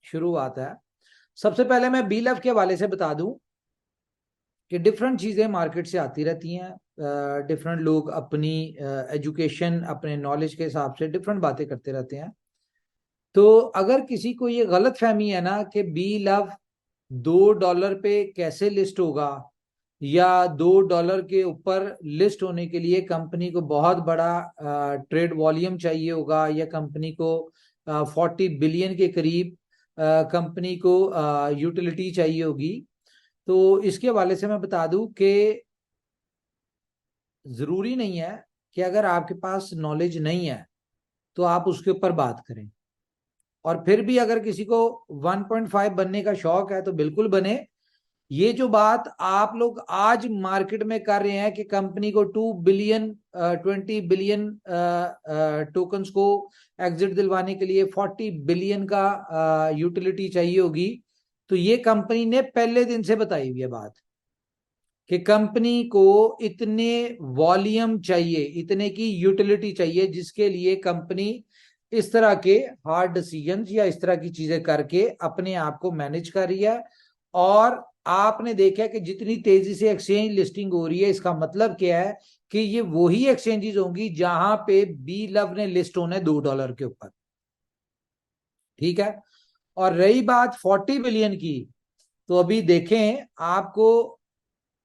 शुरुआत है। सबसे पहले मैं बी लव के हवाले से बता दूं कि डिफरेंट चीज़ें मार्केट से आती रहती हैं। डिफरेंट लोग अपनी एजुकेशन, अपने नॉलेज के हिसाब से डिफरेंट बातें करते रहते हैं। तो अगर किसी को ये गलत फहमी है ना कि बी लव $2 पे कैसे लिस्ट होगा, या $2 के ऊपर लिस्ट होने के लिए कंपनी को बहुत बड़ा ट्रेड वॉल्यूम चाहिए होगा, या कंपनी को 40 बिलियन के करीब कंपनी को यूटिलिटी चाहिए होगी, तो इसके हवाले से मैं बता दूं कि जरूरी नहीं है कि अगर आपके पास नॉलेज नहीं है तो आप उसके ऊपर बात करें। और फिर भी अगर किसी को 1.5 बनने का शौक है तो बिल्कुल बने। ये जो बात आप लोग आज मार्केट में कर रहे हैं कि कंपनी को 2 बिलियन 20 बिलियन टोकन्स को एग्जिट दिलवाने के लिए 40 बिलियन का यूटिलिटी चाहिए होगी, तो ये कंपनी ने पहले दिन से बताई हुई है बात कि कंपनी को इतने वॉल्यूम चाहिए, इतने की यूटिलिटी चाहिए, जिसके लिए कंपनी इस तरह के हार्ड डिसीजंस या इस तरह की चीजें करके अपने आप को मैनेज कर रही है। और आपने देखा कि जितनी तेजी से एक्सचेंज लिस्टिंग हो रही है, इसका मतलब क्या है कि ये वही एक्सचेंजेस होंगी जहां पे बी लव ने लिस्ट होना है $2 के ऊपर। ठीक है। और रही बात 40 बिलियन की, तो अभी देखें, आपको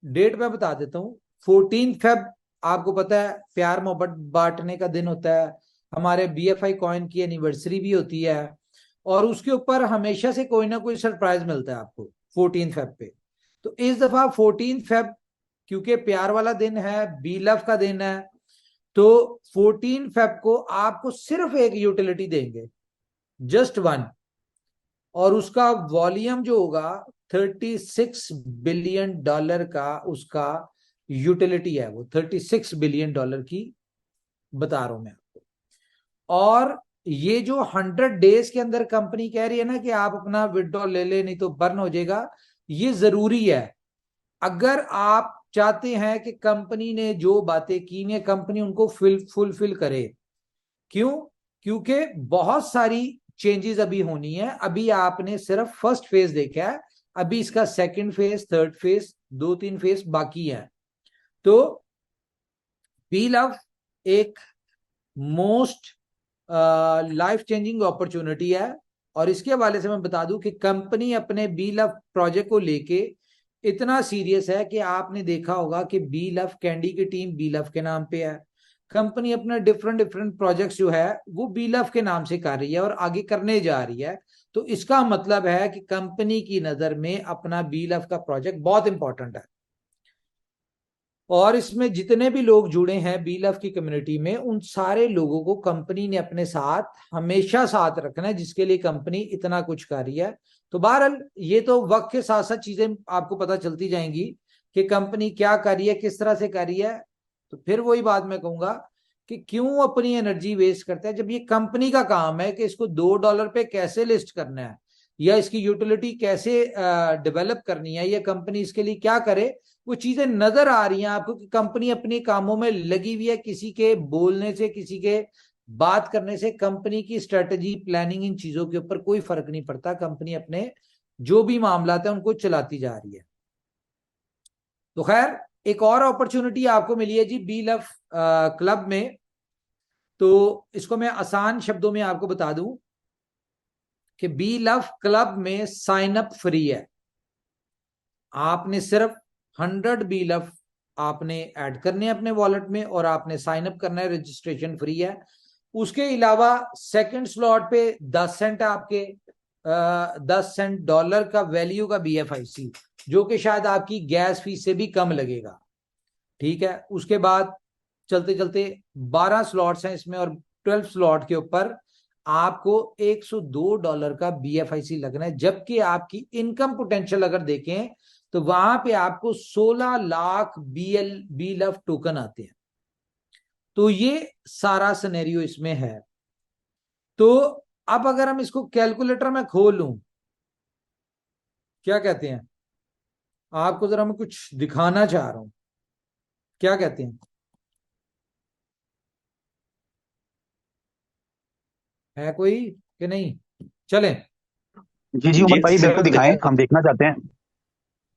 डेट मैं बता देता हूँ। 14 फेब, आपको पता है प्यार मोहब्बत बांटने का दिन होता है, हमारे BFI कॉइन की एनिवर्सरी भी होती है, और उसके ऊपर हमेशा से कोई ना कोई सरप्राइज मिलता है आपको 14 फेब पे। तो इस दफा 14 फेब, क्योंकि प्यार वाला दिन है, बी लव का दिन है, तो 14 फेब को आपको सिर्फ एक यूटिलिटी देंगे, जस्ट वन। और उसका वॉल्यूम जो होगा, $36 बिलियन का उसका यूटिलिटी है, वो $36 बिलियन की बता रहा हूं मैं आपको। और ये जो 100 डेज के अंदर कंपनी कह रही है ना कि आप अपना विड्रॉल ले ले नहीं तो बर्न हो जाएगा, ये जरूरी है। अगर आप चाहते हैं कि कंपनी ने जो बातें की हैं कंपनी उनको फुलफिल करे। क्यों? क्योंकि बहुत सारी चेंजेस अभी होनी है। अभी आपने सिर्फ फर्स्ट फेज देखा है, अभी इसका second phase, third phase, 2-3 phase बाकी है। तो बी लव एक मोस्ट लाइफ चेंजिंग अपॉर्चुनिटी है। और इसके हवाले से मैं बता दूं कि कंपनी अपने बी लव प्रोजेक्ट को लेके इतना सीरियस है कि आपने देखा होगा कि बी लव कैंडी की टीम बी लव के नाम पे है। कंपनी अपना डिफरेंट डिफरेंट प्रोजेक्ट्स जो है वो बी लव के नाम से कर रही है और आगे करने जा रही है। तो इसका मतलब है कि कंपनी की नजर में अपना बी लव का प्रोजेक्ट बहुत इंपॉर्टेंट है। और इसमें जितने भी लोग जुड़े हैं बी लव की कम्युनिटी में, उन सारे लोगों को कंपनी ने अपने साथ हमेशा साथ रखना है, जिसके लिए कंपनी इतना कुछ कर रही है। तो बहरहाल ये तो वक्त के साथ साथ चीजें आपको पता चलती जाएंगी कि कंपनी क्या कर रही है, किस तरह से कर रही है। तो फिर वही बात मैं कहूंगा कि क्यों अपनी एनर्जी वेस्ट करते हैं, जब ये कंपनी का काम है कि इसको $2 पे कैसे लिस्ट करना है, या इसकी यूटिलिटी कैसे डेवलप करनी है, या कंपनी इसके लिए क्या करे। वो चीजें नजर आ रही हैं आपको कि कंपनी अपने कामों में लगी हुई है। किसी के बोलने से, किसी के बात करने से कंपनी की स्ट्रेटजी, प्लानिंग, इन चीजों के ऊपर कोई फर्क नहीं पड़ता। कंपनी अपने जो भी मामला है उनको चलाती जा रही है। तो खैर, एक और अपॉर्चुनिटी आपको मिली है जी बी लव क्लब में। तो इसको मैं आसान शब्दों में आपको बता दूं कि बी लव क्लब में साइन अप फ्री है। आपने सिर्फ 100 बी लव आपने ऐड करने हैं अपने वॉलेट में, और आपने साइन अप करना है, रजिस्ट्रेशन फ्री है। उसके अलावा सेकंड स्लॉट पे 10 सेंट आपके, 10 सेंट डॉलर का वैल्यू का BFIC, जो कि शायद आपकी गैस फीस से भी कम लगेगा। ठीक है। उसके बाद चलते चलते 12 स्लॉट्स हैं इसमें, और 12 स्लॉट के ऊपर आपको $102 का BFIC लगना है। जबकि आपकी इनकम पोटेंशियल अगर देखें तो वहां पे आपको 16 लाख बी लव टोकन आते हैं। तो ये सारा सिनेरियो इसमें है। तो अब अगर हम इसको कैलकुलेटर में खोल लूं, क्या कहते हैं, आपको जरा मैं कुछ दिखाना चाह रहा हूं, क्या कहते हैं, है कोई कि नहीं? चलें। जी जी उमर भाई, जिससे बिल्कुल वो दिखाएं, दिखाएगा। हम देखना चाहते हैं।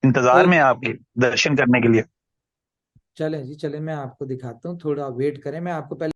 इंतजार में एक हैं आपके दर्शन करने के लिए। चलें जी, चलें, मैं आपको दिखाता हूँ, थोड़ा वेट करें, मैं आपको पहले